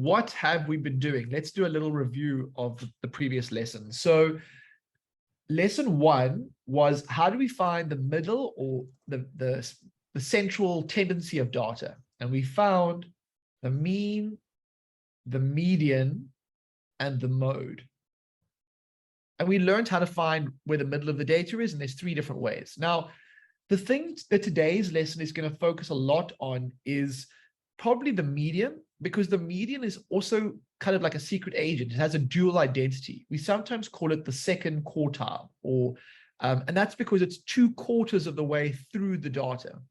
what have we been doing? Let's do a little review of the previous lesson. So lesson 1 was, how do we find the middle or the central tendency of data? And we found the mean, the median, and the mode. And we learned how to find where the middle of the data is, and there's 3 different ways. Now, the thing that today's lesson is going to focus a lot on is probably the median, because the median is also kind of like a secret agent. It has a dual identity. We sometimes call it the second quartile, or and that's because it's 2/4 of the way through the data.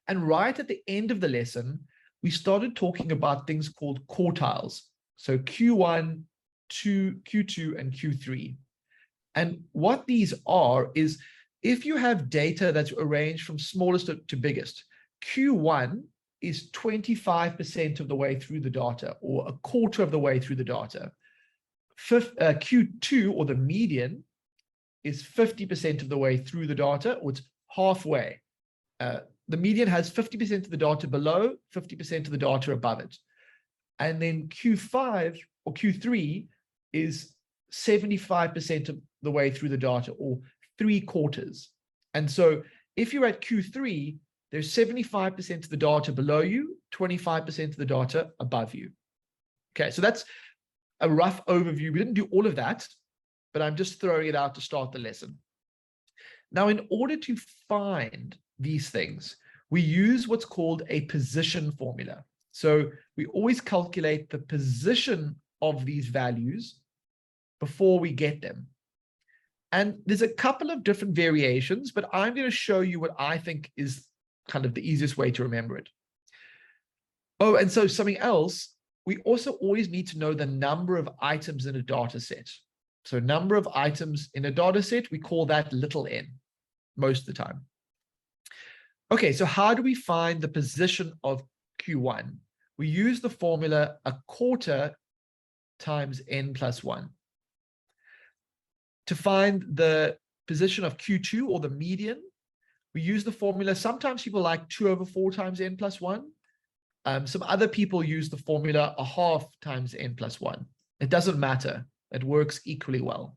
And right at the end of the lesson, we started talking about things called quartiles. So Q1, Q2, and Q3. And what these are is, if you have data that's arranged from smallest to biggest, Q1 is 25% of the way through the data, or 1/4 of the way through the data. Q2, or the median, is 50% of the way through the data, or it's halfway. The median has 50% of the data below, 50% of the data above it. And then Q5 or Q3 is 75% of the way through the data, or 3/4. And so if you're at Q3, there's 75% of the data below you, 25% of the data above you. Okay, so that's a rough overview. We didn't do all of that, but I'm just throwing it out to start the lesson. Now, in order to find these things, we use what's called a position formula. So we always calculate the position of these values before we get them. And there's a couple of different variations, but I'm going to show you what I think is kind of the easiest way to remember it. Oh, and so something else, we also always need to know the number of items in a data set. So number of items in a data set, we call that little n most of the time. Okay, so how do we find the position of Q1? We use the formula 1/4 times n plus 1. To find the position of Q2, or the median, we use the formula. Sometimes people like 2/4 times n plus 1. Some other people use the formula 1/2 times n plus 1. It doesn't matter. It works equally well.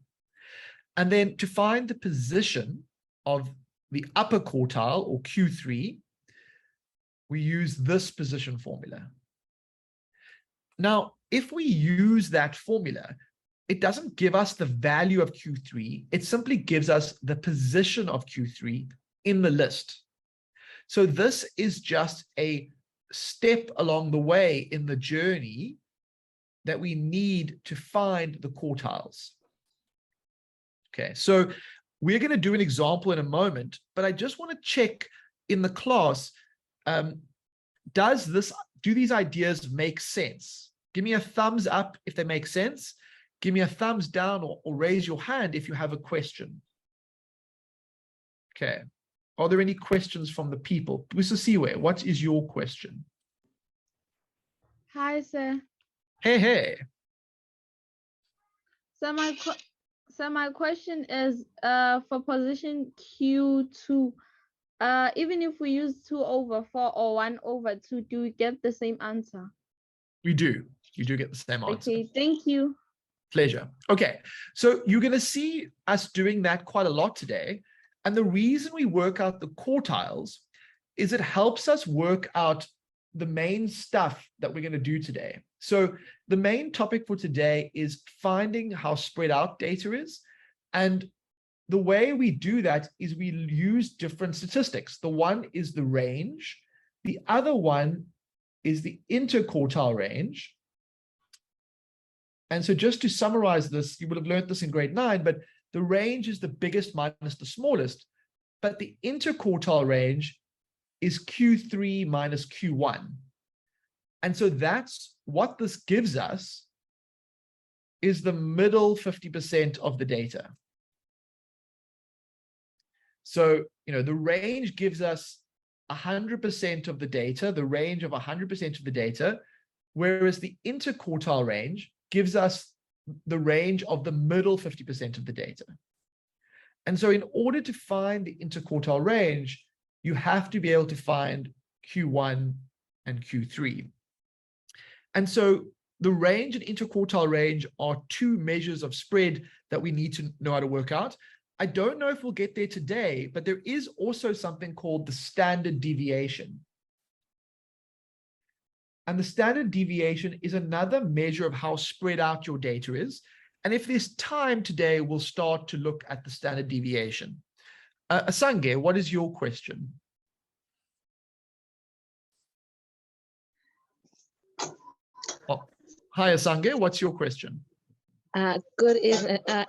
And then to find the position of the upper quartile, or Q3, we use this position formula. Now, if we use that formula, it doesn't give us the value of Q3. It simply gives us the position of Q3 in the list. So this is just a step along the way in the journey that we need to find the quartiles. Okay, so we're going to do an example in a moment, but I just want to check in the class, do these ideas make sense? Give me a thumbs up if they make sense. Give me a thumbs down, or raise your hand if you have a question. Okay. Are there any questions from the people? Busisiwe, what is your question? Hi, sir. Hey. So my question is, for position Q2, even if we use 2/4 or 1/2, do we get the same answer? We do. You do get the same answer. Okay, thank you. Pleasure. Okay, so you're going to see us doing that quite a lot today. And the reason we work out the quartiles is it helps us work out the main stuff that we're going to do today. So the main topic for today is finding how spread out data is. And the way we do that is we use different statistics. The one is the range. The other one is the interquartile range. And so just to summarize this, you would have learned this in grade 9, but the range is the biggest minus the smallest, but the interquartile range is Q3 minus Q1. And so that's what this gives us, is the middle 50% of the data. So, the range gives us 100% of the data, the range of 100% of the data, whereas the interquartile range gives us the range of the middle 50% of the data. And so in order to find the interquartile range, you have to be able to find Q1 and Q3. And so the range and interquartile range are two measures of spread that we need to know how to work out. I don't know if we'll get there today, but there is also something called the standard deviation. And the standard deviation is another measure of how spread out your data is. And if there's time today, we'll start to look at the standard deviation. Asange, what is your question? Oh, hi, Asange, what's your question? Good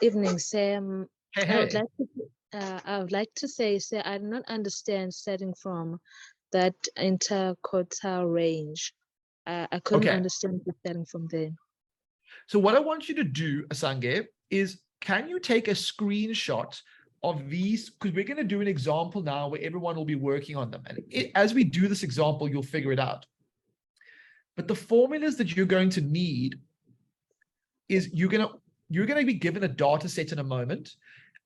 evening, Sam. Hey, I would like to say, I do not understand starting from that interquartile range. I couldn't understand starting from there. So what I want you to do, Asange, is can you take a screenshot of these? Because we're going to do an example now where everyone will be working on them. And as we do this example, you'll figure it out. But the formulas that you're going to need is you're going to be given a data set in a moment,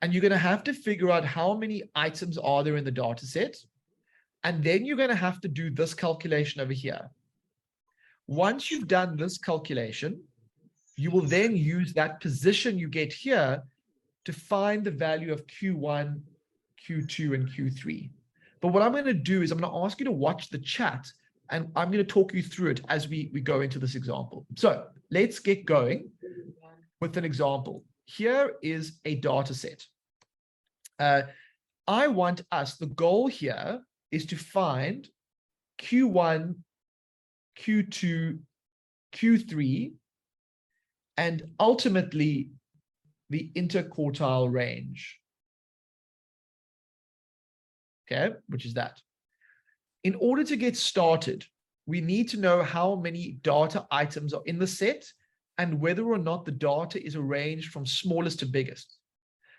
and you're going to have to figure out how many items are there in the data set. And then you're going to have to do this calculation over here. Once you've done this calculation, you will then use that position you get here to find the value of Q1, Q2, and Q3. But what I'm going to do is I'm going to ask you to watch the chat, and I'm going to talk you through it as we go into this example. So let's get going with an example. Here is a data set. I want us, the goal here is to find Q1, Q2, Q3, and ultimately the interquartile range. Okay, which is that. In order to get started, we need to know how many data items are in the set and whether or not the data is arranged from smallest to biggest.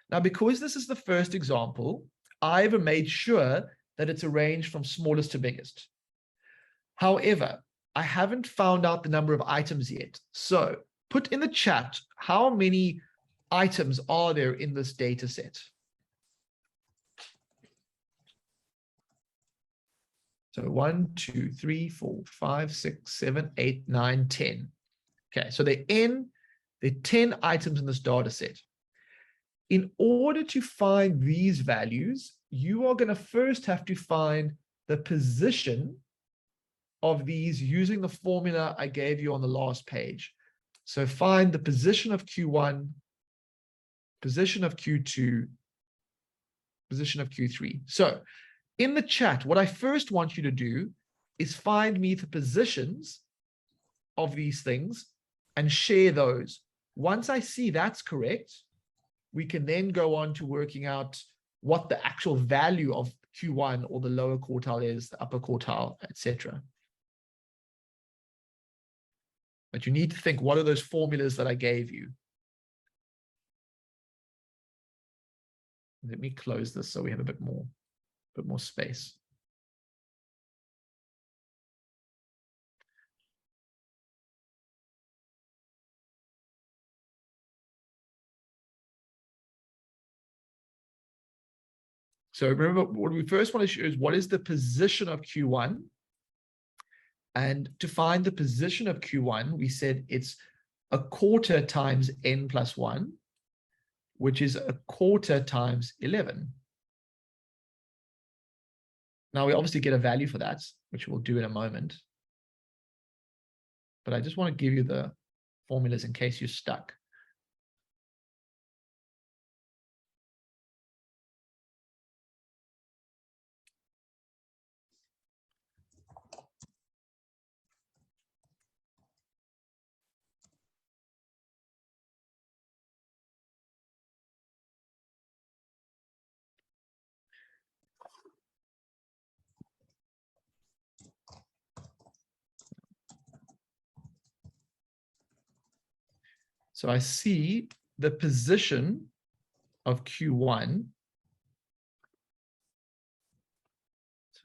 Now, because this is the first example, I've made sure that it's arranged from smallest to biggest. However, I haven't found out the number of items yet. So put in the chat, how many items are there in this data set? So 1, 2, 3, 4, 5, 6, 7, 8, 9, 10. Okay, so there are 10 items in this data set. In order to find these values, you are going to first have to find the position of these using the formula I gave you on the last page. So find the position of Q1, position of Q2, position of Q3. So in the chat, what I first want you to do is find me the positions of these things and share those. Once I see that's correct, we can then go on to working out what the actual value of Q1 or the lower quartile is, the upper quartile, etc. But you need to think, what are those formulas that I gave you? Let me close this so we have a bit more space. So remember, what we first want to show is what is the position of Q1. And to find the position of Q1, we said it's a quarter times n plus 1, which is a quarter times 11. Now we obviously get a value for that, which we'll do in a moment. But I just want to give you the formulas in case you're stuck. So I see the position of Q1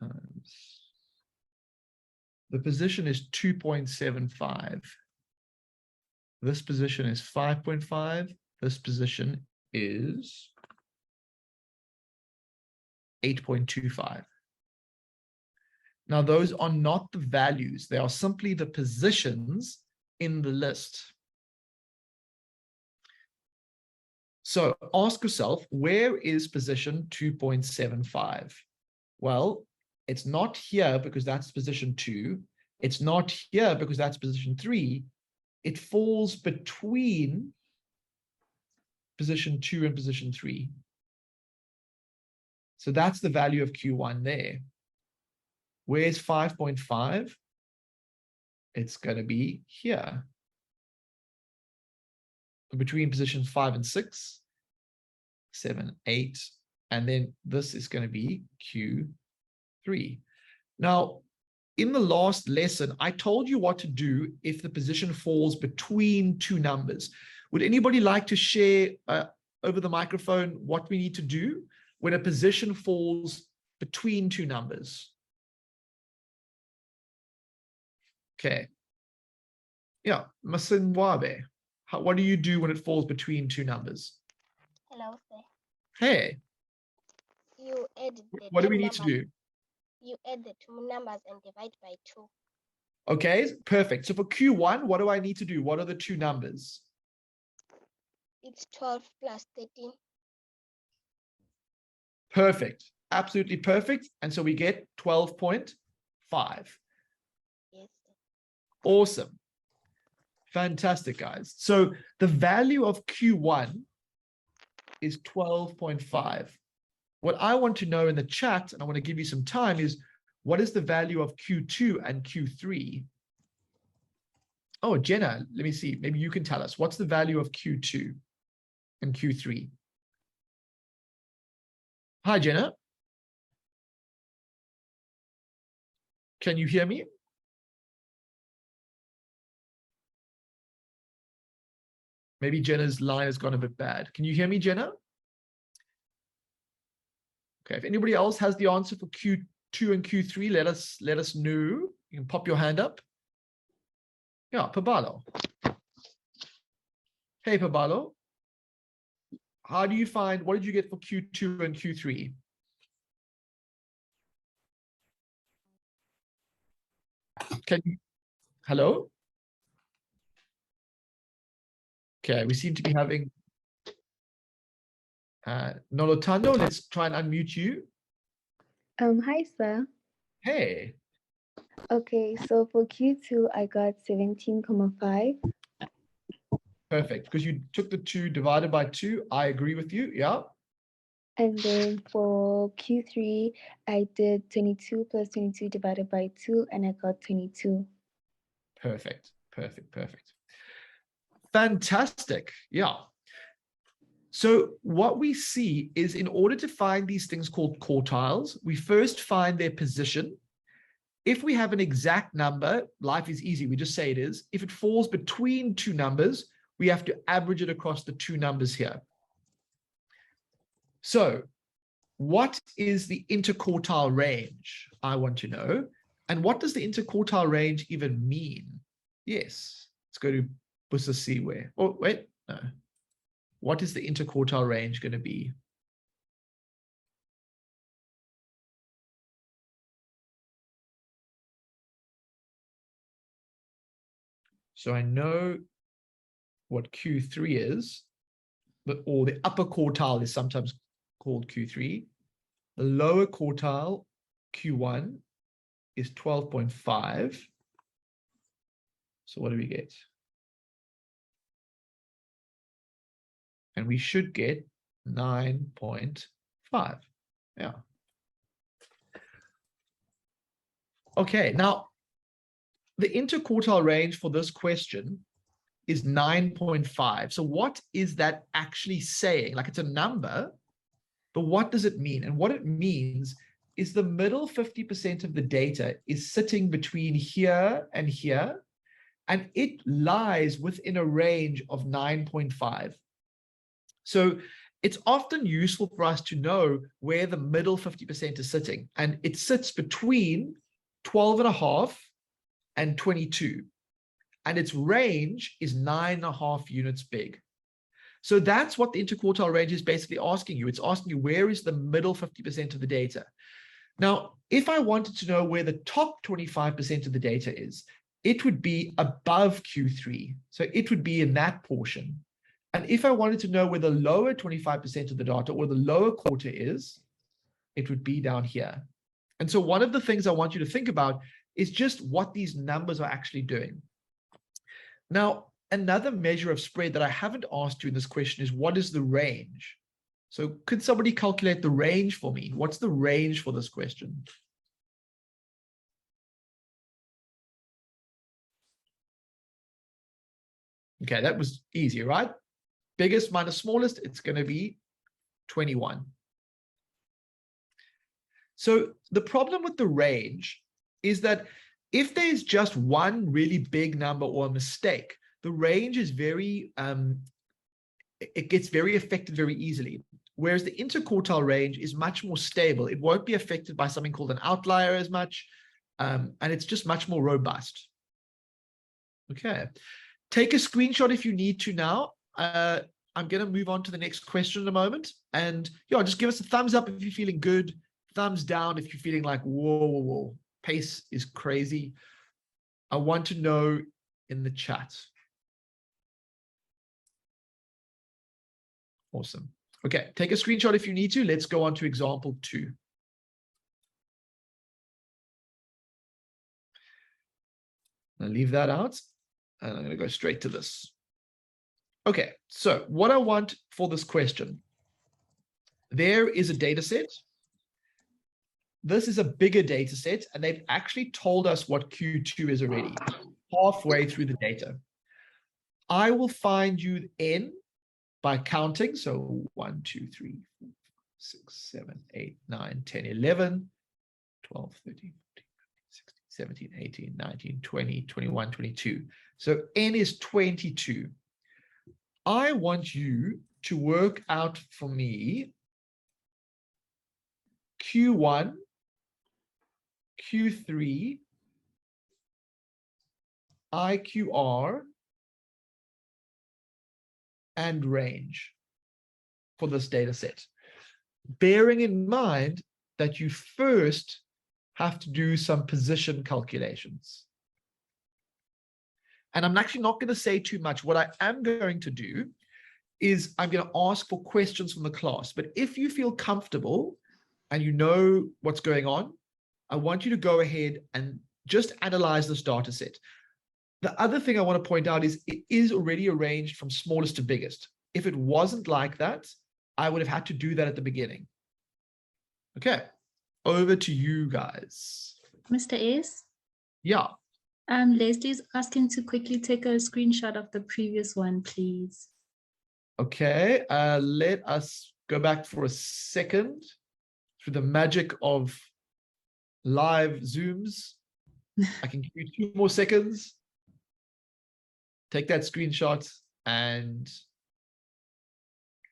times, the position is 2.75. This position is 5.5. This position is 8.25. Now, those are not the values. They are simply the positions in the list. So ask yourself, where is position 2.75? Well, it's not here because that's position 2. It's not here because that's position 3. It falls between position 2 and position 3. So that's the value of Q1 there. Where's 5.5? It's going to be here. Between positions 5 and 6, 7, 8, and then this is going to be Q3. Now, in the last lesson, I told you what to do if the position falls between two numbers. Would anybody like to share over the microphone what we need to do when a position falls between two numbers? Okay. Yeah, Masinwabe. What do you do when it falls between two numbers? Hello, sir. Hey, You add the what do two we need to numbers. do? You add the two numbers and divide by 2. Okay, perfect. So for Q1, what do I need to do? What are the two numbers? It's 12 plus 13. Perfect. Absolutely perfect. And so we get 12.5. Yes, sir. Awesome. Fantastic, guys. So the value of Q1 is 12.5. What I want to know in the chat, and I want to give you some time, is what is the value of Q2 and Q3? Oh, Jenna, let me see. Maybe you can tell us. What's the value of Q2 and Q3? Hi, Jenna. Can you hear me? Maybe Jenna's line has gone a bit bad. Can you hear me, Jenna? Okay, if anybody else has the answer for Q2 and Q3, let us know. You can pop your hand up. Yeah, Pabalo. Hey, Pabalo. How do you find, what did you get for Q2 and Q3? Can you, hello? Okay, we seem to be having Nolotando. Let's try and unmute you. Hi, sir. Hey. Okay, so for Q2, I got 17.5. Perfect, because you took the 2 divided by 2. I agree with you, yeah. And then for Q3, I did 22 plus 22 divided by 2, and I got 22. Perfect, perfect, perfect. Fantastic, yeah. So what we see is, in order to find these things called quartiles, we first find their position. If we have an exact number, life is easy. We just say it is. If it falls between two numbers, we have to average it across the two numbers here. So what is the interquartile range? I want to know. And what does the interquartile range even mean? Yes, let's go to Busa Siwe. Oh, wait, no. What is the interquartile range going to be? So I know what Q3 is, or the upper quartile is sometimes called Q3. The lower quartile, Q1, is 12.5. So what do we get? And we should get 9.5. Yeah. Okay, now the interquartile range for this question is 9.5. So what is that actually saying? Like, it's a number, but what does it mean? And what it means is the middle 50% of the data is sitting between here and here, and it lies within a range of 9.5. So it's often useful for us to know where the middle 50% is sitting, and it sits between 12.5 and 22. And its range is 9.5 units big. So that's what the interquartile range is basically asking you. It's asking you, where is the middle 50% of the data? Now, if I wanted to know where the top 25% of the data is, it would be above Q3. So it would be in that portion. And if I wanted to know where the lower 25% of the data or the lower quarter is, it would be down here. And so one of the things I want you to think about is just what these numbers are actually doing. Now, another measure of spread that I haven't asked you in this question is, what is the range? So could somebody calculate the range for me? What's the range for this question? Okay, that was easy, right? Biggest minus smallest, it's going to be 21. So the problem with the range is that if there's just one really big number or a mistake, the range is very, it gets very affected very easily. Whereas the interquartile range is much more stable. It won't be affected by something called an outlier as much, and it's just much more robust. Okay, take a screenshot if you need to now. I'm going to move on to the next question in a moment. And yeah, just give us a thumbs up if you're feeling good, thumbs down if you're feeling like, whoa, pace is crazy. I want to know in the chat. Awesome. Okay, take a screenshot if you need to. Let's go on to example 2. I'll leave that out, and I'm going to go straight to this. Okay, so what I want for this question, there is a data set. This is a bigger data set, and they've actually told us what Q2 is already, halfway through the data. I will find you N by counting. So 1, 2, 3, 4, 5, 6, 7, 8, 9, 10, 11, 12, 13, 14, 15, 16, 17, 18, 19, 20, 21, 22. So N is 22. I want you to work out for me Q1, Q3, IQR, and range for this data set, bearing in mind that you first have to do some position calculations. And I'm actually not going to say too much. What I am going to do is I'm going to ask for questions from the class. But if you feel comfortable and you know what's going on, I want you to go ahead and just analyze this data set. The other thing I want to point out is it is already arranged from smallest to biggest. If it wasn't like that, I would have had to do that at the beginning. Okay, over to you guys. Mr. Ace? Yeah. Leslie's asking to quickly take a screenshot of the previous one, please. Okay, let us go back for a second through the magic of live Zooms. I can give you 2 more seconds. Take that screenshot and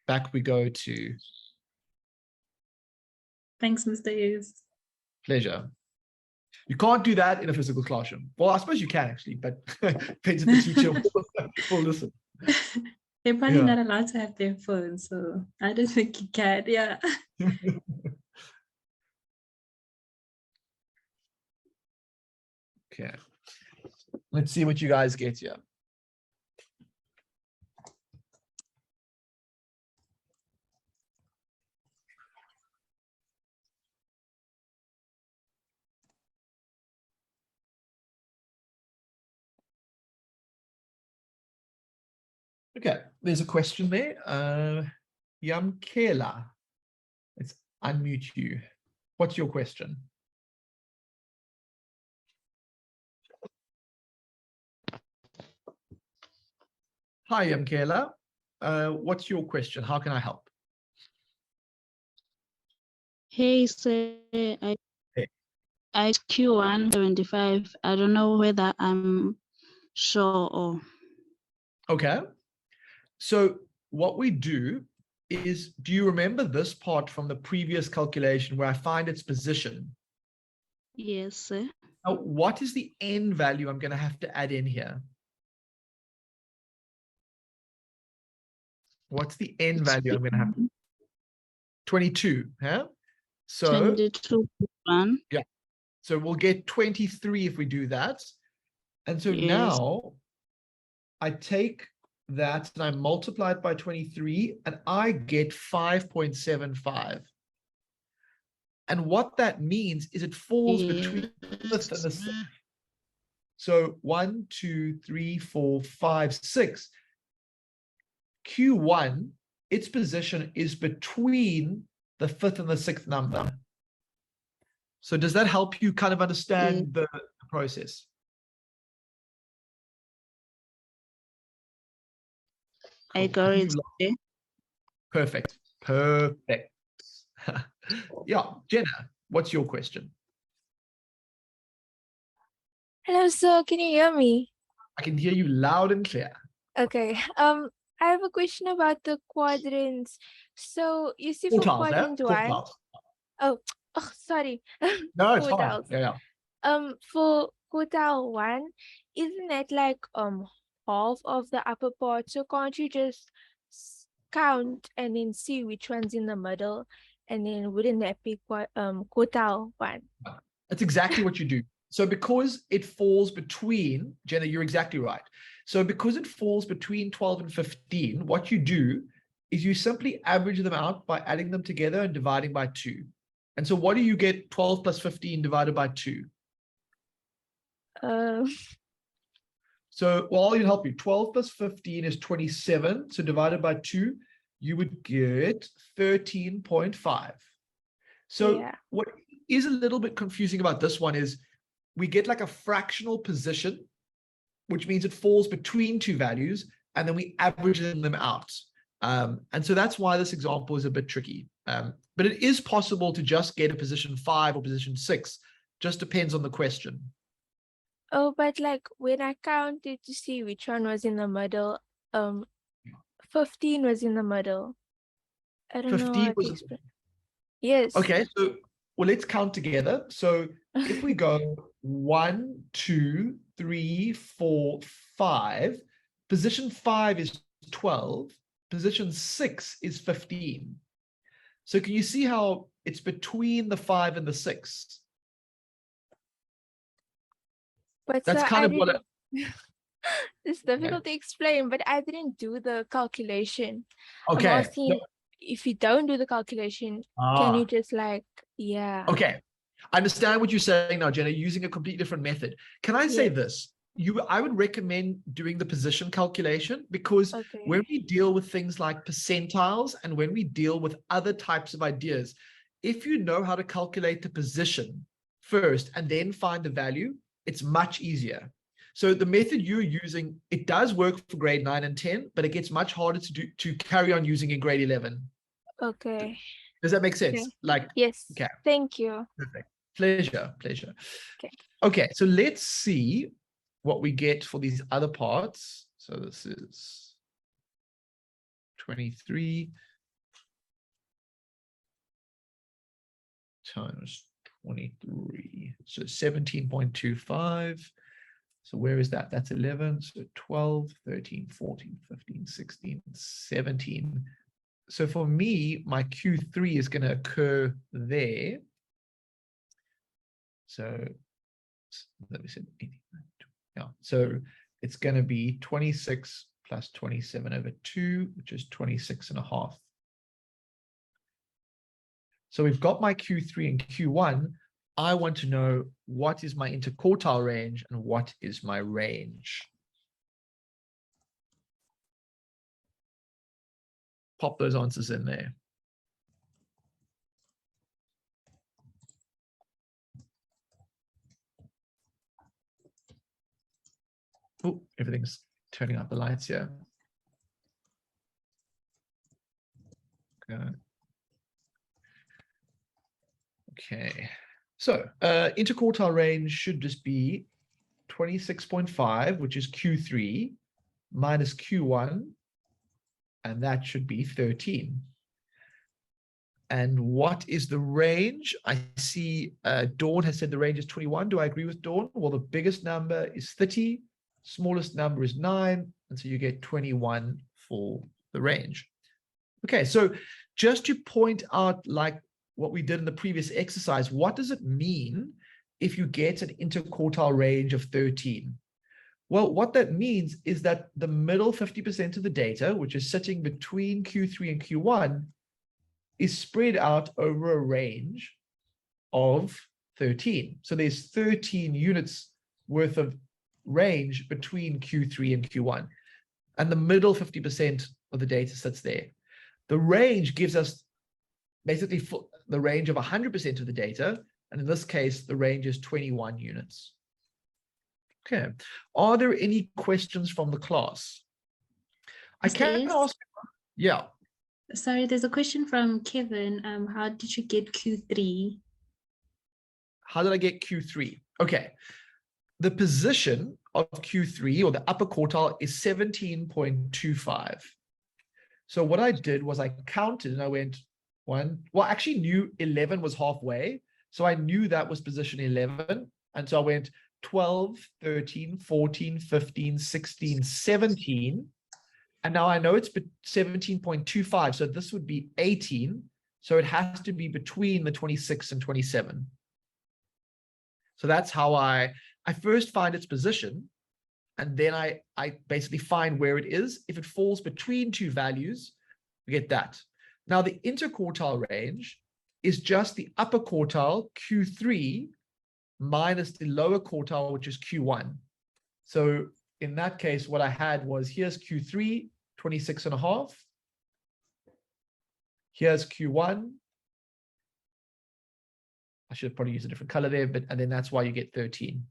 back we go to. Thanks, Mr. Ace. Pleasure. You can't do that in a physical classroom. Well, I suppose you can actually, but depends if the teacher will listen. They're probably not allowed to have their phone, so I don't think you can. Yeah. Okay. Let's see what you guys get here. Okay, there's a question there. Yamkela, let's unmute you. What's your question? Hi, Yamkela. What's your question? How can I help? Hey, sir, I Q175. I don't know whether I'm sure or. Okay. So what we do is, do you remember this part from the previous calculation where I find its position? Yes, sir. Now, what is the N value I'm going to have to add in here? What's the N value I'm going to have? 22, huh? So 22+1. so we'll get 23 if we do that. And so Yes. now I take that and I multiply it by 23 and I get 5.75. And what that means is it falls between the fifth and the sixth. So 1, 2, 3, 4, 5, 6. Q1, its position is between the fifth and the sixth number. So does that help you kind of understand the process? I got it. Okay. Perfect. Perfect. Yeah, Jenna, what's your question? Hello, sir. Can you hear me? I can hear you loud and clear. Okay. I have a question about the quadrants. So you see for Quartiles, quadrant one, Quartiles. oh, sorry. No, it's fine. Quartiles. Yeah. For quartile one, isn't it like half of the upper part? So can't you just count and then see which one's in the middle, and then wouldn't that be quartile one? That's exactly what you do. So because it falls between, Jenna, you're exactly right. So because it falls between 12 and 15, what you do is you simply average them out by adding them together and dividing by 2. And so what do you get 12 plus 15 divided by 2? So, well, I'll even help you. 12 plus 15 is 27. So divided by 2, you would get 13.5. So Yeah. what is a little bit confusing about this one is we get like a fractional position, which means it falls between two values, and then we average them out. And so that's why this example is a bit tricky. But it is possible to just get a position 5 or position 6. Just depends on the question. Oh, but like when I counted to see which one was in the middle, 15 was in the middle. I don't know 15 how to was explain. Yes. okay. So, well, let's count together. So if we go 1, 2, 3, 4, 5, position 5 is 12, position 6 is 15. So can you see how it's between the 5 and the 6? But That's sir, kind of what it's difficult to explain, but I didn't do the calculation. okay. I'm asking if you don't do the calculation, can you just like, yeah. Okay. I understand what you're saying now, Jenna, using a completely different method. Can I say Yes. this? I would recommend doing the position calculation because Okay. when we deal with things like percentiles and when we deal with other types of ideas, if you know how to calculate the position first and then find the value, it's much easier. So the method you're using, it does work for grade 9 and 10, but it gets much harder to carry on using in grade 11. Okay. Does that make sense? Okay. Like, Yes. okay. Thank you. Perfect. Pleasure. Okay. Okay, so let's see what we get for these other parts. So this is 23 times 23. So 17.25. So where is that? That's 11. So 12, 13, 14, 15, 16, 17. So for me, my Q3 is going to occur there. So let me say 18. Yeah, so it's going to be 26 plus 27 over 2, which is 26.5. So we've got my Q3 and Q1. I want to know what is my interquartile range and what is my range. Pop those answers in there. Oh, everything's turning out the lights here. Okay. So interquartile range should just be 26.5, which is Q3, minus Q1, and that should be 13. And what is the range? I see Dawn has said the range is 21. Do I agree with Dawn? Well, the biggest number is 30, smallest number is 9, and so you get 21 for the range. Okay, so just to point out like what we did in the previous exercise. What does it mean if you get an interquartile range of 13? Well, what that means is that the middle 50% of the data, which is sitting between Q3 and Q1, is spread out over a range of 13. So there's 13 units worth of range between Q3 and Q1. And the middle 50% of the data sits there. The range gives us basically the range of 100% of the data. And in this case, the range is 21 units. Okay. Are there any questions from the class? I can ask. Yeah. Sorry, there's a question from Kevin. How did you get Q3? How did I get Q3? Okay. The position of Q3, or the upper quartile, is 17.25. So what I did was I counted and I went one. Well, I actually knew 11 was halfway. So I knew that was position 11. And so I went 12, 13, 14, 15, 16, 17. And now I know it's 17.25. So this would be 18. So it has to be between the 26 and 27. So that's how I first find its position. And then I basically find where it is. If it falls between two values, we get that. Now the interquartile range is just the upper quartile, Q3, minus the lower quartile, which is Q1. So in that case, what I had was, here's Q3, 26.5. Here's Q1. I should probably use a different color there, and then that's why you get 13.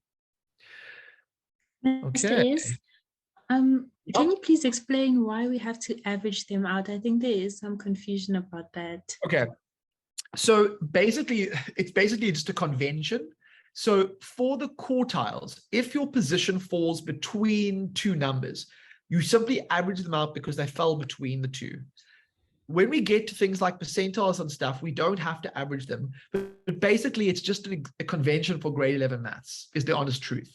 Okay. Can you please explain why we have to average them out? I think there is some confusion about that. Okay. So basically, it's basically just a convention. So for the quartiles, if your position falls between two numbers, you simply average them out because they fell between the two. When we get to things like percentiles and stuff, we don't have to average them. But basically, it's just a convention for grade 11 maths, is the honest truth.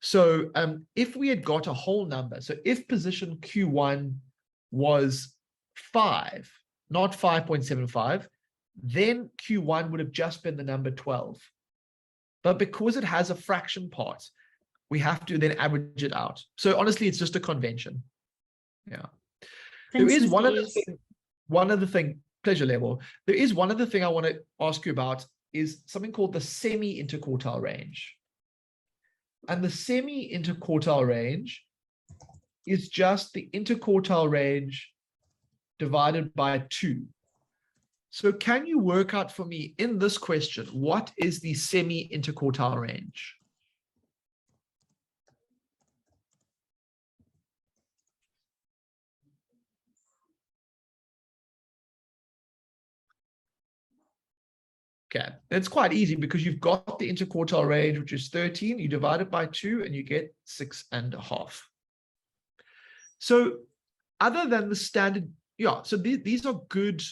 So if we had got a whole number, so if position Q1 was 5, not 5.75, then Q1 would have just been the number 12. But because it has a fraction part, we have to then average it out. So honestly, it's just a convention. Yeah. Thanks, there is Mr. one other thing, pleasure level. There is one other thing I want to ask you about, is something called the semi-interquartile range. And the semi-interquartile range is just the interquartile range divided by 2. So can you work out for me in this question, what is the semi-interquartile range? Okay, that's quite easy because you've got the interquartile range, which is 13. You divide it by 2 and you get 6.5. So other than the standard, yeah, so these are good.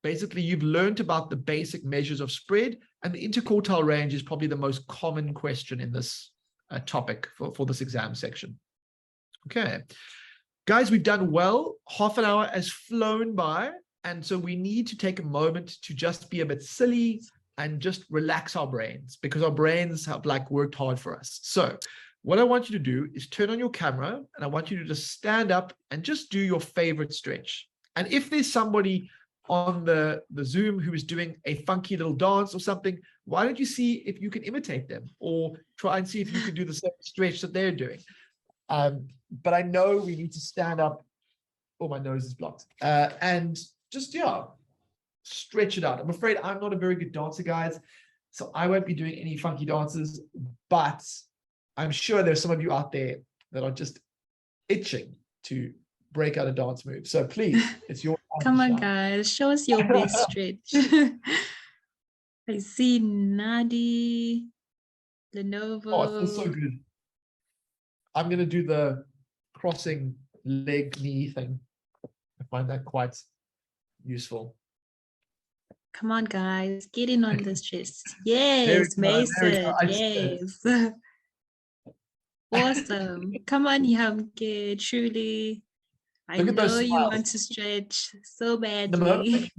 Basically, you've learned about the basic measures of spread, and the interquartile range is probably the most common question in this topic for this exam section. Okay, guys, we've done well. Half an hour has flown by. And so we need to take a moment to just be a bit silly and just relax our brains, because our brains have worked hard for us. So what I want you to do is turn on your camera, and I want you to just stand up and just do your favorite stretch. And if there's somebody on the Zoom who is doing a funky little dance or something, why don't you see if you can imitate them, or try and see if you can do the same stretch that they're doing. But I know we need to stand up. Oh, my nose is blocked. And just, yeah, stretch it out. I'm afraid I'm not a very good dancer, guys, so I won't be doing any funky dances, but I'm sure there's some of you out there that are just itching to break out a dance move. So please, it's your time. Come on, guys, show us your best stretch. I see Nadi, Lenovo. Oh, it feels so good. I'm going to do the crossing leg knee thing. I find that quite useful. Come on, guys, get in on this chest. Yes, Mason. Yes. Awesome. Come on, Yamke, truly. I know you want to stretch so badly.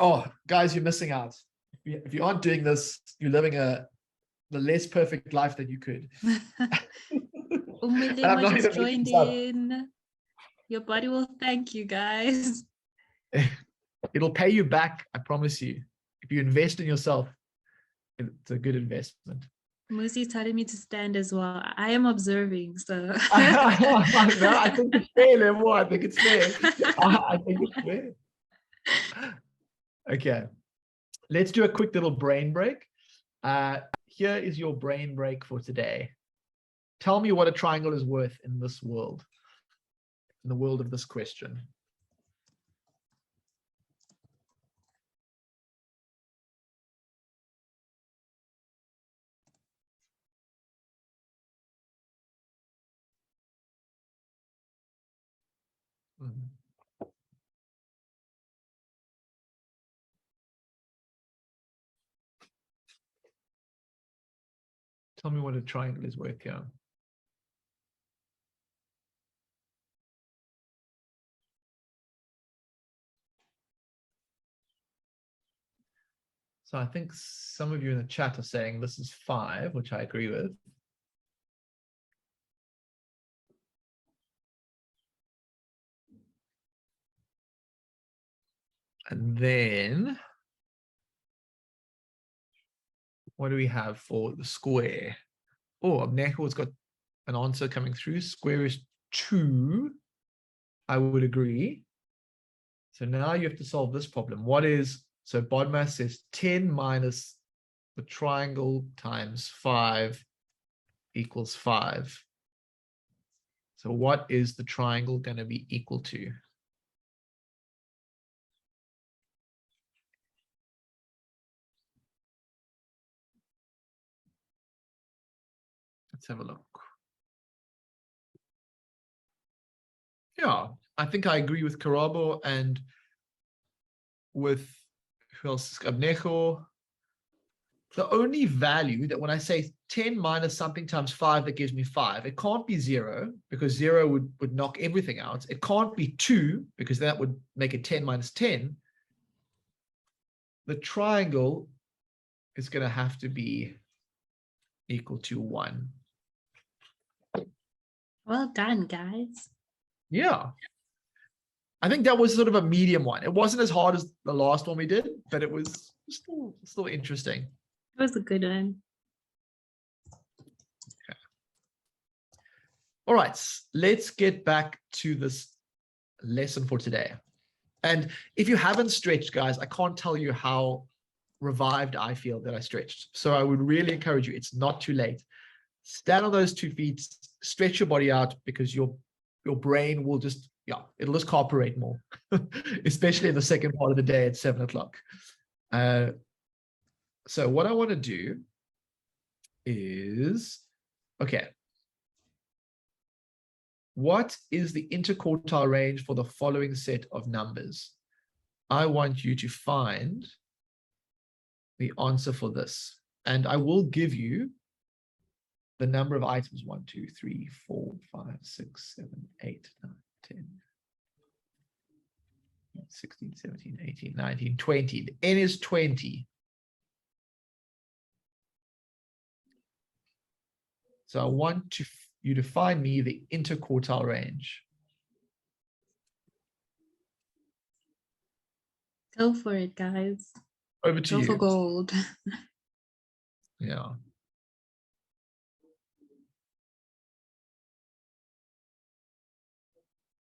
Oh, guys, you're missing out. If you aren't doing this, you're living the less perfect life that you could. And I'm not just even making joined this up. in. Your body will thank you, guys. It'll pay you back, I promise you. If you invest in yourself, it's a good investment. Musi telling me to stand as well. I am observing, so. No, I think it's fair, Level. I think it's fair. I think it's fair. Okay, let's do a quick little brain break. Here is your brain break for today. Tell me what a triangle is worth in this world, in the world of this question. Mhm. Tell me what a triangle is worth here. So I think some of you in the chat are saying this is 5, which I agree with. And then what do we have for the square? Oh, Abneko's got an answer coming through. Square is 2. I would agree. So now you have to solve this problem. What is, so BODMAS says 10 minus the triangle times 5 equals 5. So what is the triangle going to be equal to? Let's have a look. Yeah, I think I agree with Karabo and with who else? Abnejo. The only value that when I say 10 minus something times 5, that gives me 5. It can't be 0 because 0 would knock everything out. It can't be 2 because that would make it 10 minus 10. The triangle is going to have to be equal to 1. Well done, guys. Yeah. I think that was sort of a medium one. It wasn't as hard as the last one we did, but it was still interesting. It was a good one. Okay. All right, let's get back to this lesson for today. And if you haven't stretched, guys, I can't tell you how revived I feel that I stretched. So I would really encourage you, it's not too late. Stand on those 2 feet, stretch your body out because your brain will just, yeah, it'll just cooperate more, especially in the second part of the day at 7 o'clock. So what I want to do is, okay, what is the interquartile range for the following set of numbers? I want you to find the answer for this. And I will give you the number of items: 1, 2, 3, 4, 5, 6, 7, 8, 9, 10, 16, 17, 18, 19, 20. The N is 20. So I want you to find me the interquartile range. Go for it, guys. Over to Go you. for gold. Yeah.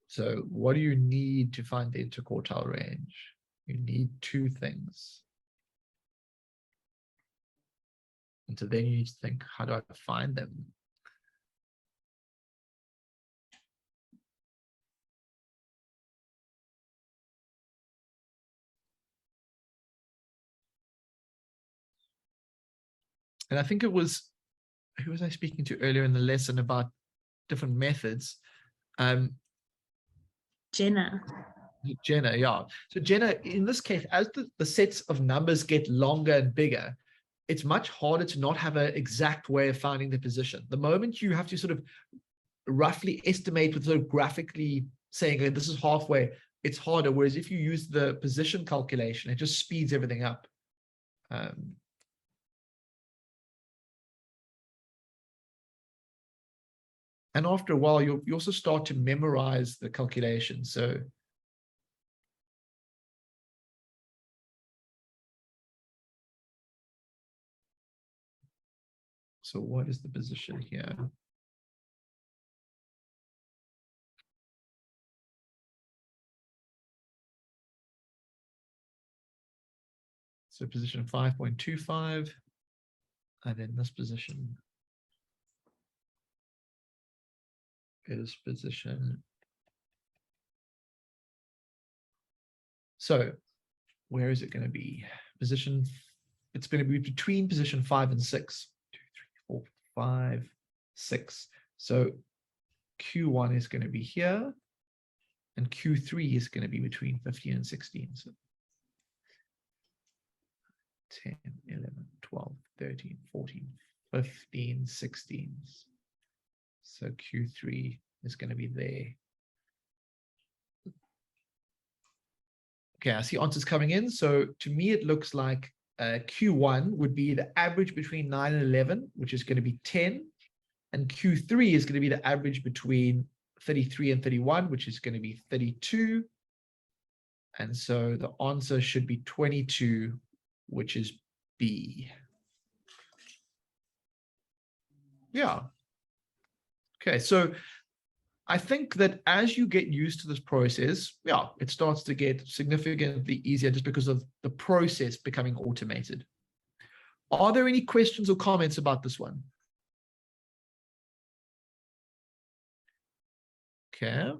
So what do you need to find the interquartile range? You need 2 things. And so then you need to think, how do I find them? And I think it was, who was I speaking to earlier in the lesson about different methods? Jenna. Jenna, yeah. So Jenna, in this case, as the sets of numbers get longer and bigger, it's much harder to not have an exact way of finding the position. The moment you have to sort of roughly estimate with sort of graphically saying, okay, this is halfway, it's harder. Whereas if you use the position calculation, it just speeds everything up. And after a while, you also start to memorize the calculation. So what is the position here? So position 5.25, and then this position is position. So where is it going to be? Position, it's going to be between position 5 and 6. 2, 3, 4, 5, 6. So Q1 is going to be here, and Q3 is going to be between 15 and 16. So 10, 11, 12, 13, 14, 15, 16. So Q3 is going to be there. Okay, I see answers coming in. So to me, it looks like Q1 would be the average between 9 and 11, which is going to be 10. And Q3 is going to be the average between 33 and 31, which is going to be 32. And so the answer should be 22, which is B. Yeah. Okay, so I think that as you get used to this process, yeah, it starts to get significantly easier just because of the process becoming automated. Are there any questions or comments about this one? Okay.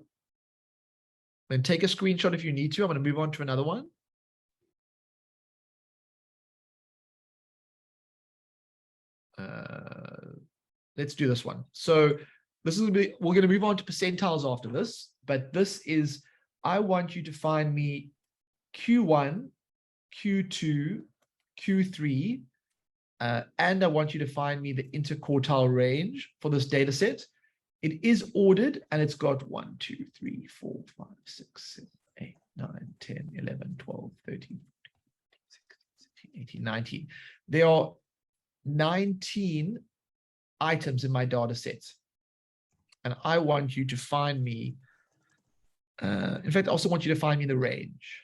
Then take a screenshot if you need to. I'm going to move on to another one. Let's do this one. So this is we're going to move on to percentiles after this, but this is, I want you to find me Q1, Q2, Q3, and I want you to find me the interquartile range for this data set. It is ordered, and it's got 1, 2, 3, 4, 5, 6, 7, 8, 9, 10, 11, 12, 13, 14, 16, 17, 18, 19. There are 19 items in my data set. And I want you to find me, in fact, I also want you to find me the range.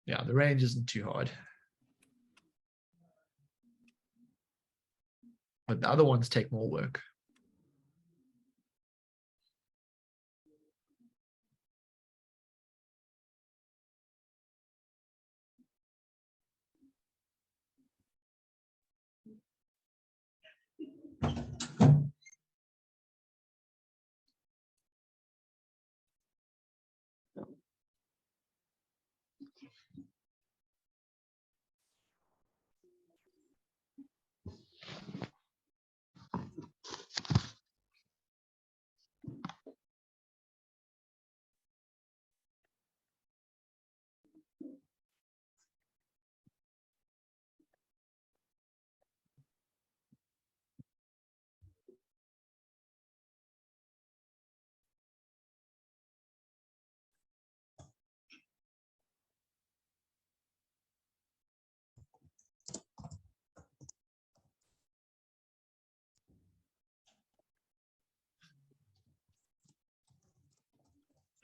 Yeah, the range isn't too hard. But the other ones take more work.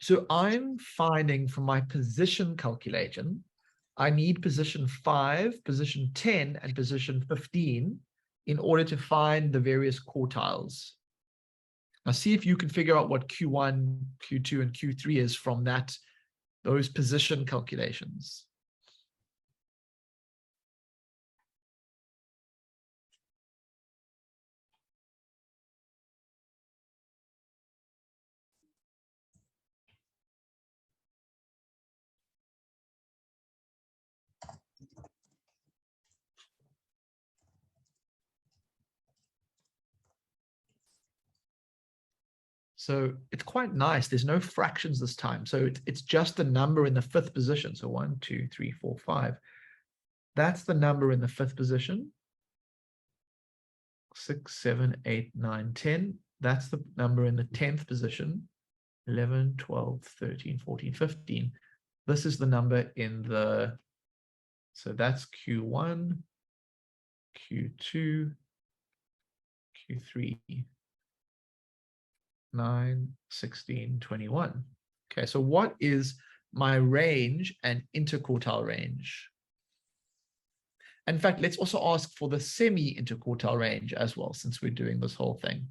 So I'm finding from my position calculation, I need position 5, position 10, and position 15 in order to find the various quartiles. Now see if you can figure out what Q1, Q2, and Q3 is from those position calculations. So it's quite nice. There's no fractions this time. So it's just the number in the 5th position. So 1, 2, 3, 4, 5. That's the number in the 5th position. 6, 7, 8, 9, 10. That's the number in the 10th position. 11, 12, 13, 14, 15. This is the number in the, so that's Q1, Q2, Q3, 9, 16, 21. Okay, so what is my range and interquartile range? In fact, let's also ask for the semi-interquartile range as well, since we're doing this whole thing.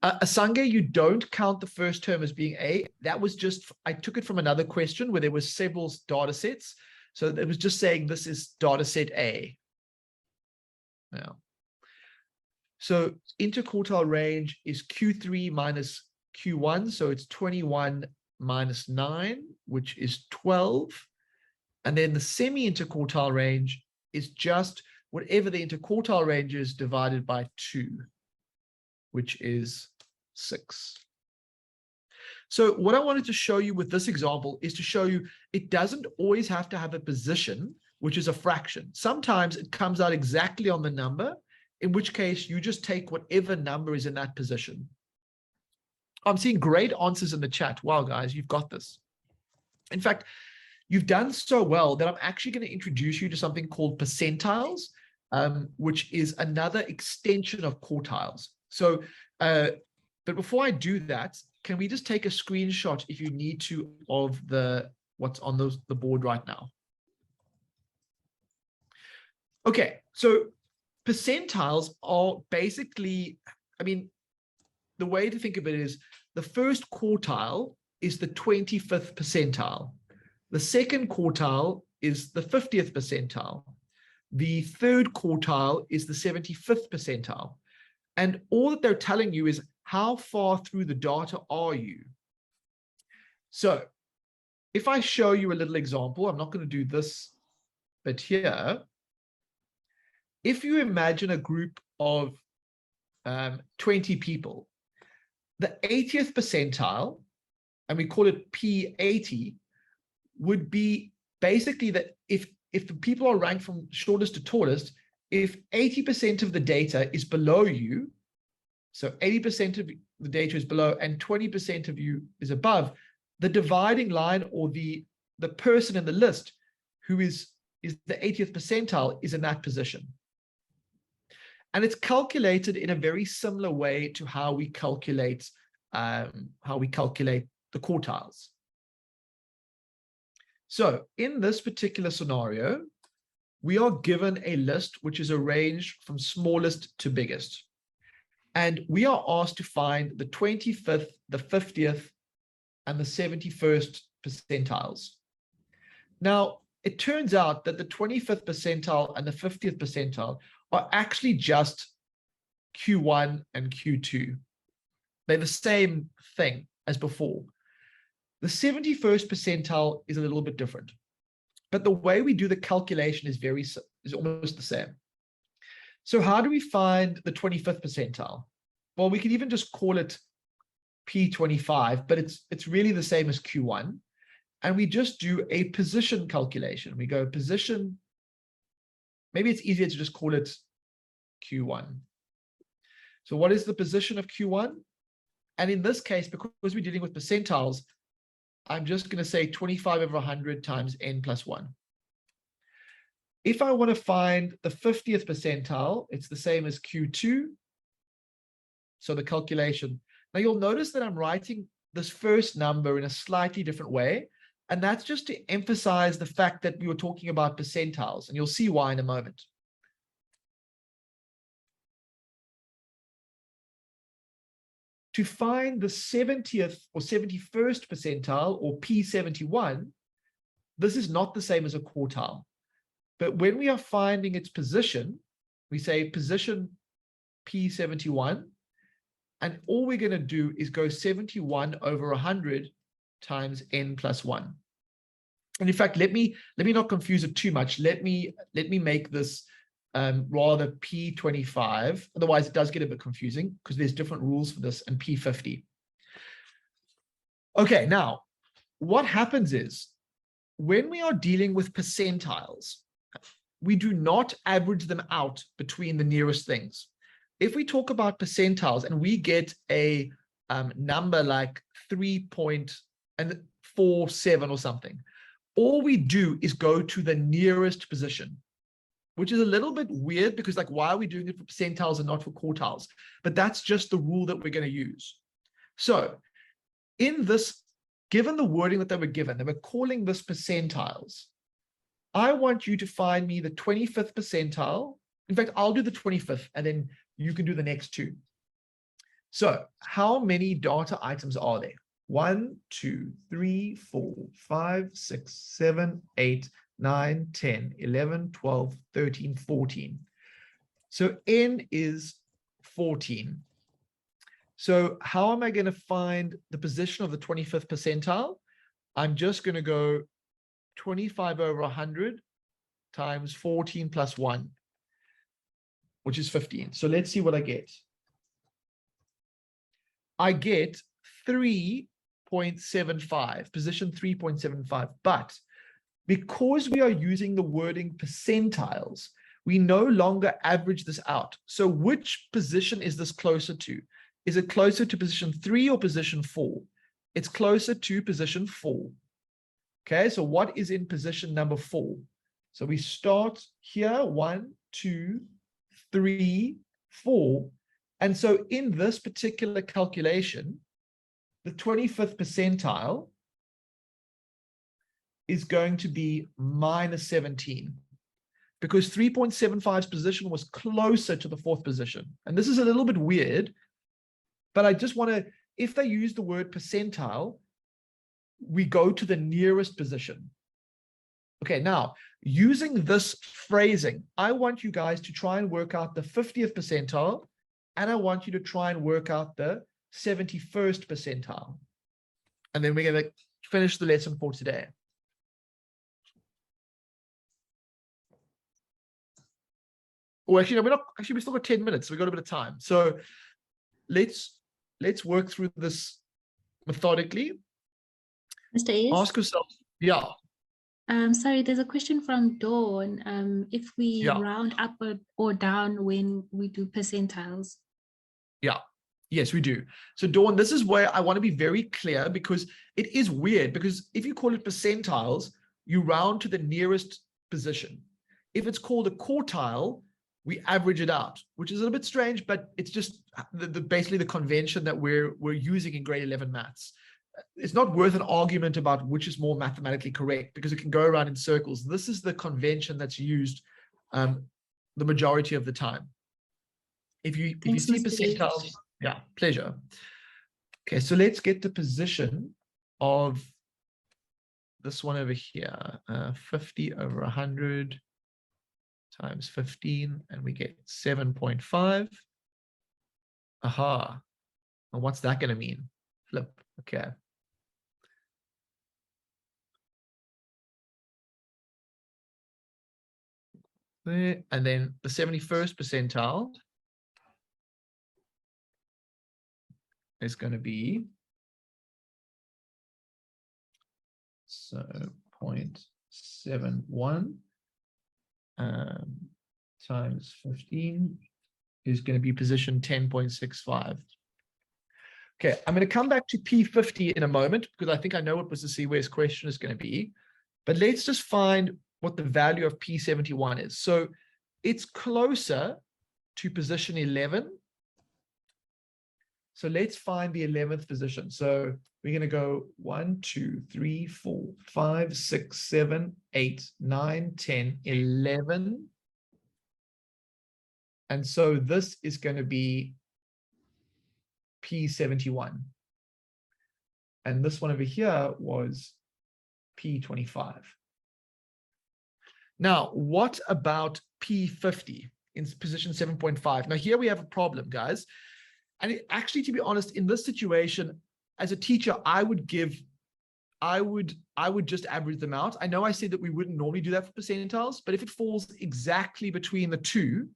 Asange, you don't count the first term as being A. That was just, I took it from another question where there was several data sets. So it was just saying this is data set A. Now, so interquartile range is Q3 minus Q1. So it's 21 minus 9, which is 12. And then the semi-interquartile range is just whatever the interquartile range is divided by 2, which is 6. So what I wanted to show you with this example is to show you it doesn't always have to have a position, which is a fraction. Sometimes it comes out exactly on the number, in which case you just take whatever number is in that position. I'm seeing great answers in the chat. Wow, guys, you've got this. In fact, you've done so well that I'm actually going to introduce you to something called percentiles, which is another extension of quartiles. So, but before I do that, can we just take a screenshot if you need to of what's on the board right now? Okay, so percentiles are basically, I mean, the way to think of it is the first quartile is the 25th percentile. The second quartile is the 50th percentile. The third quartile is the 75th percentile. And all that they're telling you is how far through the data are you? So if I show you a little example, I'm not going to do this, but here, if you imagine a group of 20 people, the 80th percentile, and we call it P80, would be basically that if the people are ranked from shortest to tallest, if 80% of the data is below you, so 80% of the data is below and 20% of you is above, the dividing line or the person in the list who is the 80th percentile is in that position. And it's calculated in a very similar way to how we calculate the quartiles. So in this particular scenario, we are given a list which is arranged from smallest to biggest. And we are asked to find the 25th, the 50th, and the 71st percentiles. Now, it turns out that the 25th percentile and the 50th percentile are actually just Q1 and Q2. They're the same thing as before. The 71st percentile is a little bit different, but the way we do the calculation is almost the same. So how do we find the 25th percentile? Well, we can even just call it P25, but it's really the same as Q1. And we just do a position calculation. We go position, maybe it's easier to just call it Q1. So what is the position of Q1? And in this case, because we're dealing with percentiles, I'm just going to say 25 over 100 times n plus 1. If I want to find the 50th percentile, it's the same as Q2. So the calculation. Now you'll notice that I'm writing this first number in a slightly different way. And that's just to emphasize the fact that we were talking about percentiles. And you'll see why in a moment. To find the 70th or 71st percentile, or P71, this is not the same as a quartile. But when we are finding its position, we say position P71, and all we're going to do is go 71 over 100 times n plus 1. And in fact, let me not confuse it too much. Let me make this rather P25. Otherwise, it does get a bit confusing because there's different rules for this, and P50. Okay, now, what happens is when we are dealing with percentiles, we do not average them out between the nearest things. If we talk about percentiles and we get a number like 3.47 or something, all we do is go to the nearest position, which is a little bit weird because, like, why are we doing it for percentiles and not for quartiles? But that's just the rule that we're going to use. So in this, given the wording that they were given, they were calling this percentiles. I want you to find me the 25th percentile. In fact, I'll do the 25th and then you can do the next two. So how many data items are there? 1, 2, 3, 4, 5, 6, 7, 8, 9, 10, 11, 12, 13, 14. So N is 14. So how am I going to find the position of the 25th percentile? I'm just going to go 25 over 100 times 14 plus 1, which is 15. So let's see what I get. I get 3.75, position 3.75. But because we are using the wording percentiles, we no longer average this out. So which position is this closer to? Is it closer to position 3 or position 4? It's closer to position 4. Okay, so what is in position number 4? So we start here, 1, 2, 3, 4. And so in this particular calculation, the 25th percentile is going to be minus 17, because 3.75's position was closer to the 4th position. And this is a little bit weird, but I just want to, if they use the word percentile, we go to the nearest position. Okay, now, using this phrasing, I want you guys to try and work out the 50th percentile, and I want you to try and work out the 71st percentile. And then we're going to finish the lesson for today. Oh, actually, no, we're not. Actually, we still got 10 minutes. So we've got a bit of time. So let's work through this methodically. Mr. Ayers? Ask yourself, yeah. Sorry, there's a question from Dawn. If we round up or down when we do percentiles. Yeah, yes, we do. So Dawn, this is where I want to be very clear, because it is weird, because if you call it percentiles, you round to the nearest position. If it's called a quartile, we average it out, which is a little bit strange, but it's just basically the convention that we're using in grade 11 maths. It's not worth an argument about which is more mathematically correct, because it can go around in circles. This is the convention that's used the majority of the time. If you see percentiles, yeah, pleasure. Okay, so let's get the position of this one over here, 50 over 100 times 15, and we get 7.5. Aha. And what's that going to mean? Flip. Okay. There, and then the 71st percentile is going to be, so 0.71 times 15 is going to be position 10.65. Okay, I'm going to come back to P50 in a moment, because I think I know what Mr. Siwe's question is going to be. But let's just find what the value of P71 is. So it's closer to position 11. So let's find the 11th position. So we're going to go 1, 2, 3, 4, 5, 6, 7, 8, 9, 10, 11. And so this is going to be P71. And this one over here was P25. Now, what about P50 in position 7.5? Now, here we have a problem, guys. And actually, to be honest, in this situation, as a teacher, I would give I would just average them out. I know I said that we wouldn't normally do that for percentiles, but if it falls exactly between the two,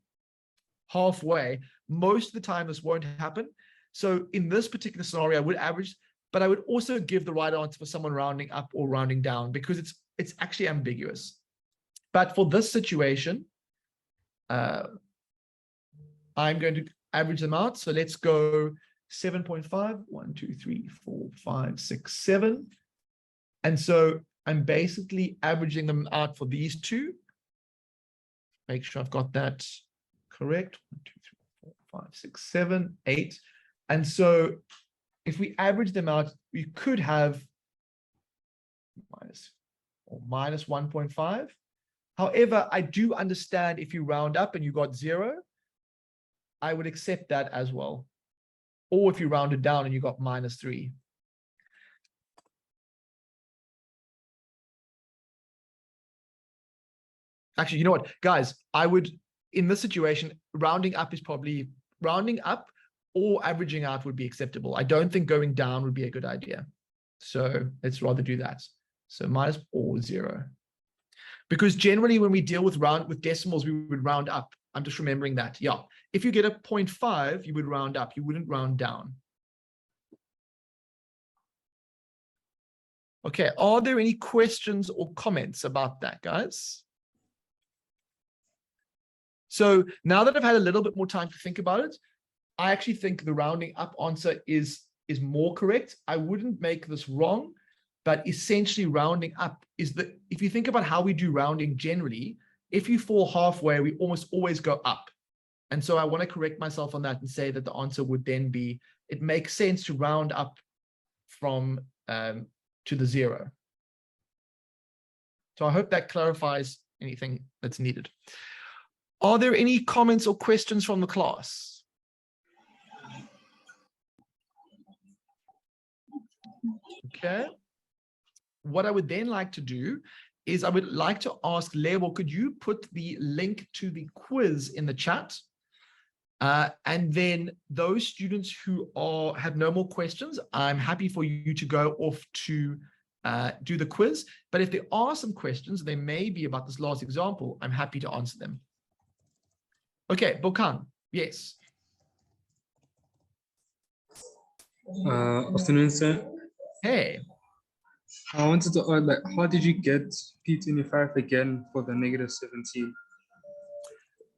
halfway, most of the time this won't happen. So in this particular scenario, I would average, but I would also give the right answer for someone rounding up or rounding down, because it's actually ambiguous. But for this situation, I'm going to average them out. So let's go 7.5, 1, 2, 3, 4, 5, 6, 7. And so I'm basically averaging them out for these two. Make sure I've got that correct. 1, 2, 3, 4, 5, 6, 7, 8. And so if we average them out, we could have minus 1.5. However, I do understand if you round up and you got 0, I would accept that as well. Or if you rounded down and you got minus 3. Actually, you know what, guys, I would, in this situation, rounding up is probably, rounding up or averaging out would be acceptable. I don't think going down would be a good idea. So let's rather do that. So minus or 0. Because generally when we deal with decimals, we would round up. I'm just remembering that. Yeah. If you get a 0.5, you would round up. You wouldn't round down. Okay. Are there any questions or comments about that, guys? So now that I've had a little bit more time to think about it, I actually think the rounding up answer is more correct. I wouldn't make this wrong, but essentially rounding up is if you think about how we do rounding generally, if you fall halfway, we almost always go up. And so I want to correct myself on that and say that the answer would then be, it makes sense to round up from to the 0. So I hope that clarifies anything that's needed. Are there any comments or questions from the class? Okay. What I would then like to do is I would like to ask Lebo, could you put the link to the quiz in the chat? And then those students who have no more questions, I'm happy for you to go off to do the quiz. But if there are some questions, they may be about this last example, I'm happy to answer them. Okay, Bokan, yes. Afternoon, sir. Hey. I wanted to ask, like, how did you get P25 again for the negative 17?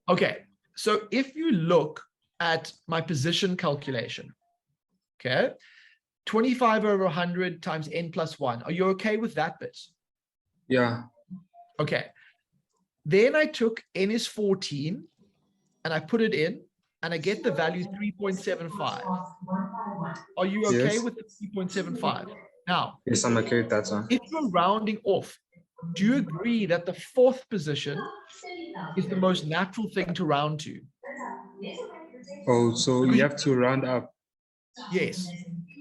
Okay, so if you look at my position calculation, okay, 25 over 100 times n plus 1. Are you okay with that bit? Yeah. Okay. Then I took n is 14 and I put it in and I get the value 3.75. Are you okay with the 3.75? Now, yes, I'm okay with that, sir. If you're rounding off, do you agree that the 4th position is the most natural thing to round to? Oh, so you have to round up. Yes.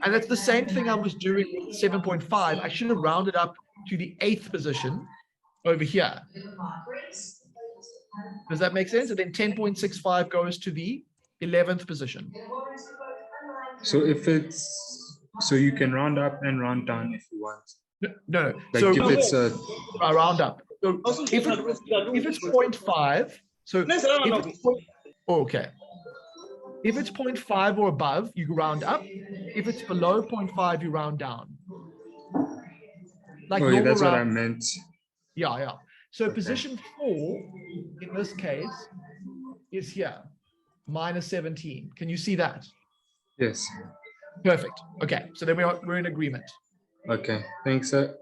And that's the same thing I was doing with 7.5. I should have rounded up to the 8th position over here. Does that make sense? And then 10.65 goes to the 11th position. So so you can round up and round down if you want. No. Like so if it's a round up. So if it's 0.5, so if it's okay. If it's 0.5 or above, you round up. If it's below 0.5, you round down. Like yeah, that's what I meant. Yeah. So okay. Position 4 in this case is here, minus 17. Can you see that? Yes. Perfect. Okay, so then we're in agreement. Okay, thanks, sir.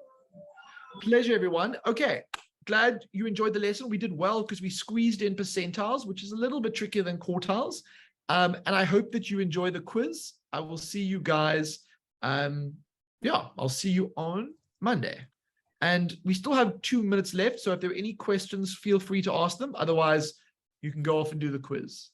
Pleasure, everyone. Okay, glad you enjoyed the lesson. We did well because we squeezed in percentiles, which is a little bit trickier than quartiles. And I hope that you enjoy the quiz. I will see you guys. I'll see you on Monday. And we still have 2 minutes left. So if there are any questions, feel free to ask them. Otherwise, you can go off and do the quiz.